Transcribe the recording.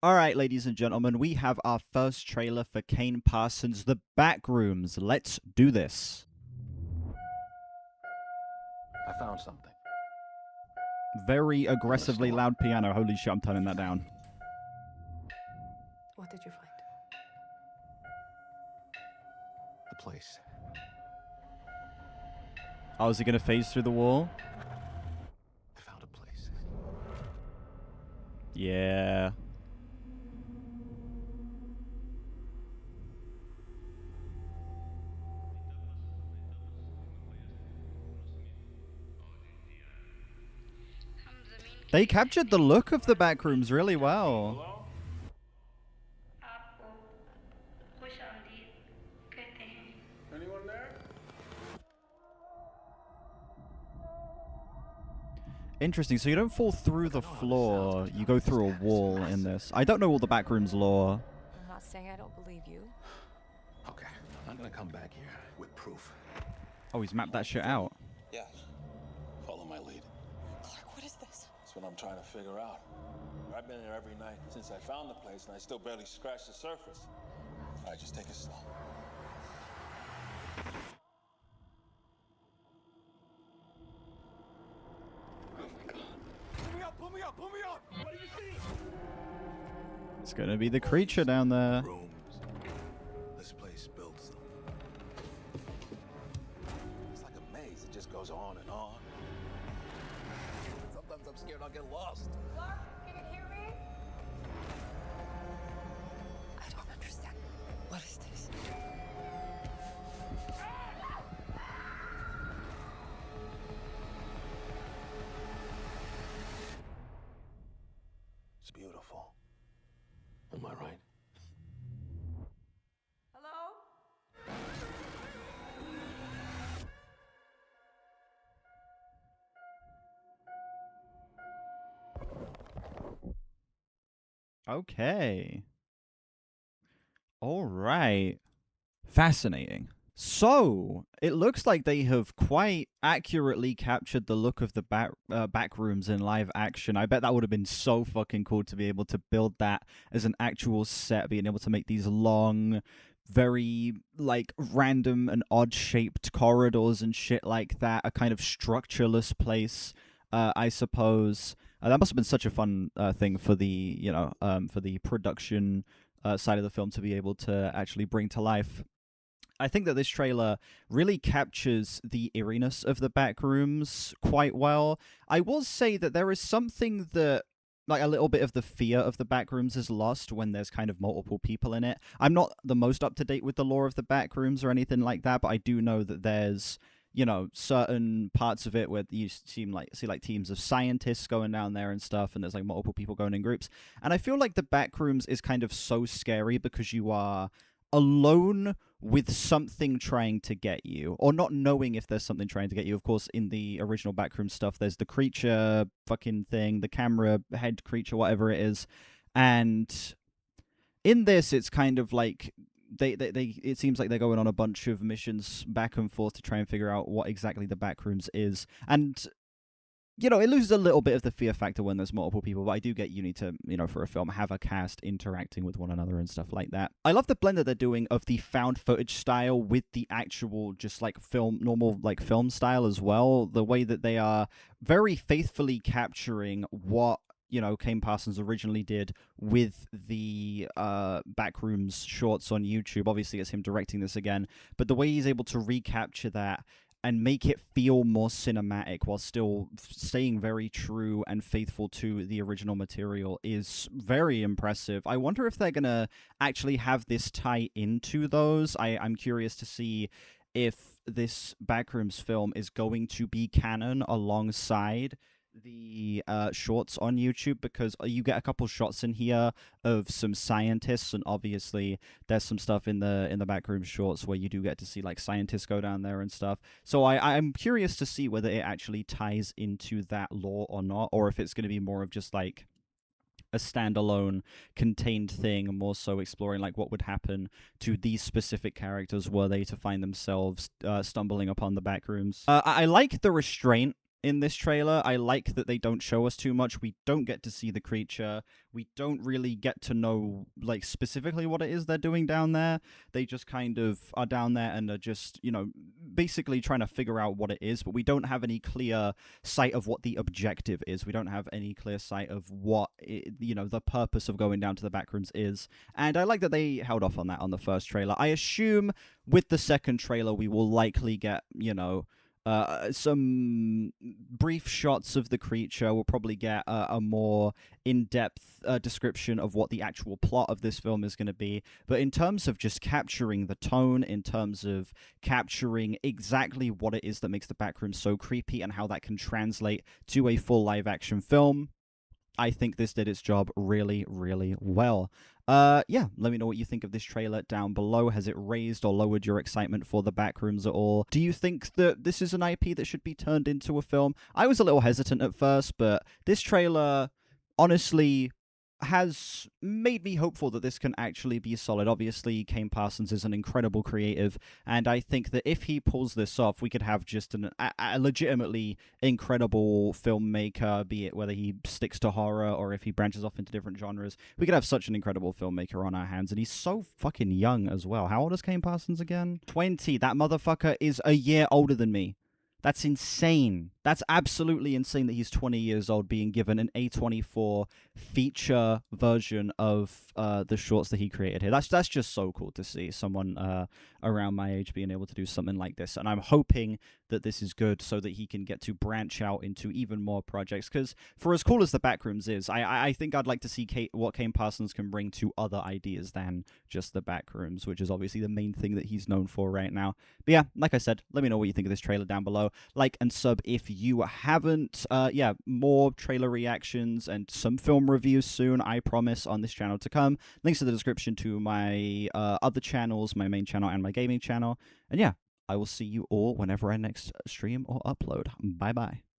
All right, ladies and gentlemen, we have our first trailer for Kane Parsons' The Backrooms. Let's do this. I found something. Very aggressively loud piano. Holy shit, I'm turning that down. What did you find? The place. Oh, is he going to phase through the wall? I found a place. Yeah. They captured the look of the Backrooms really well. Anyone there? Interesting. So you don't fall through the floor. You go through a wall in this. I don't know all the Backrooms lore. I'm not saying I don't believe you. Okay, I'm gonna come back here with proof. Oh, he's mapped that shit out. Yeah. Follow my lead. Clark, what is this? That's what I'm trying to figure out. I've been here every night since I found the place, and I still barely scratched the surface. All right, just take it slow. Oh my God! Pull me up! Pull me up! Pull me up! What do you see? It's going to be the creature down there. Rooms. This place built some. It's like a maze. It just goes on and on. Sometimes I'm scared I'll get lost. Clark, can you hear me? I don't understand. What is this? It's beautiful. Am I right? Hello? Okay. All right. Fascinating. So, it looks like they have quite accurately captured the look of the Backrooms in live action. I bet that would have been so fucking cool to be able to build that as an actual set, being able to make these long, very, like, random and odd-shaped corridors and shit like that, a kind of structureless place, I suppose. That must have been such a fun thing for the, for the production side of the film to be able to actually bring to life. I think that this trailer really captures the eeriness of the Backrooms quite well. I will say that there is something that, like, a little bit of the fear of the Backrooms is lost when there's kind of multiple people in it. I'm not the most up to date with the lore of the Backrooms or anything like that, but I do know that there's, certain parts of it where you see like teams of scientists going down there and stuff, and there's like multiple people going in groups. And I feel like the Backrooms is kind of so scary because you are alone with something trying to get you, or not knowing if there's something trying to get you. Of course, in the original Backroom stuff, there's the creature fucking thing, the camera head creature, whatever it is. And in this, it's kind of like they it seems like they're going on a bunch of missions back and forth to try and figure out what exactly the Backrooms is. And it loses a little bit of the fear factor when there's multiple people, but I do get you need to, for a film, have a cast interacting with one another and stuff like that. I love the blend that they're doing of the found footage style with the actual just like normal like film style as well. The way that they are very faithfully capturing what Kane Parsons originally did with the Backrooms shorts on YouTube. Obviously, it's him directing this again, but the way he's able to recapture that and make it feel more cinematic while still staying very true and faithful to the original material is very impressive. I wonder if they're going to actually have this tie into those. I'm curious to see if this Backrooms film is going to be canon alongside the shorts on YouTube, because you get a couple shots in here of some scientists, and obviously there's some stuff in the Backroom shorts where you do get to see like scientists go down there and stuff. So I'm curious to see whether it actually ties into that lore or not, or if it's going to be more of just like a standalone contained thing, more so exploring like what would happen to these specific characters were they to find themselves stumbling upon the Backrooms. I like the restraint in this trailer. I like that they don't show us too much. We don't get to see the creature. We don't really get to know, like, specifically what it is they're doing down there. They just kind of are down there and are just, you know, basically trying to figure out what it is, but we don't have any clear sight of what the objective is. We don't have any clear sight of what, you know, the purpose of going down to the backrooms is. And I like that they held off on that on the first trailer. I assume with the second trailer, we will likely get, you know, some brief shots of the creature. We'll probably get a more in-depth description of what the actual plot of this film is going to be. But in terms of just capturing the tone, in terms of capturing exactly what it is that makes the Backroom so creepy and how that can translate to a full live-action film, I think this did its job really, really well. Yeah, let me know what you think of this trailer down below. Has it raised or lowered your excitement for the Backrooms at all? Do you think that this is an IP that should be turned into a film? I was a little hesitant at first, but this trailer, honestly, has made me hopeful that this can actually be solid. Obviously, Kane Parsons is an incredible creative, and I think that if he pulls this off, we could have just a legitimately incredible filmmaker, be it whether he sticks to horror or if he branches off into different genres. We could have such an incredible filmmaker on our hands, and he's so fucking young as well. How old is Kane Parsons again? 20. That motherfucker is a year older than me. That's insane. That's absolutely insane that he's 20 years old being given an A24 feature version of the shorts that he created here. That's just so cool to see someone around my age being able to do something like this. And I'm hoping that this is good so that he can get to branch out into even more projects. Because for as cool as the Backrooms is, I think I'd like to see what Kane Parsons can bring to other ideas than just the Backrooms, which is obviously the main thing that he's known for right now. But yeah, like I said, let me know what you think of this trailer down below. Like and sub if you haven't. Yeah, more trailer reactions and some film reviews soon, I promise, on this channel to come. Links in the description to my other channels, my main channel and my gaming channel. And yeah, I will see you all whenever I next stream or upload. Bye-bye.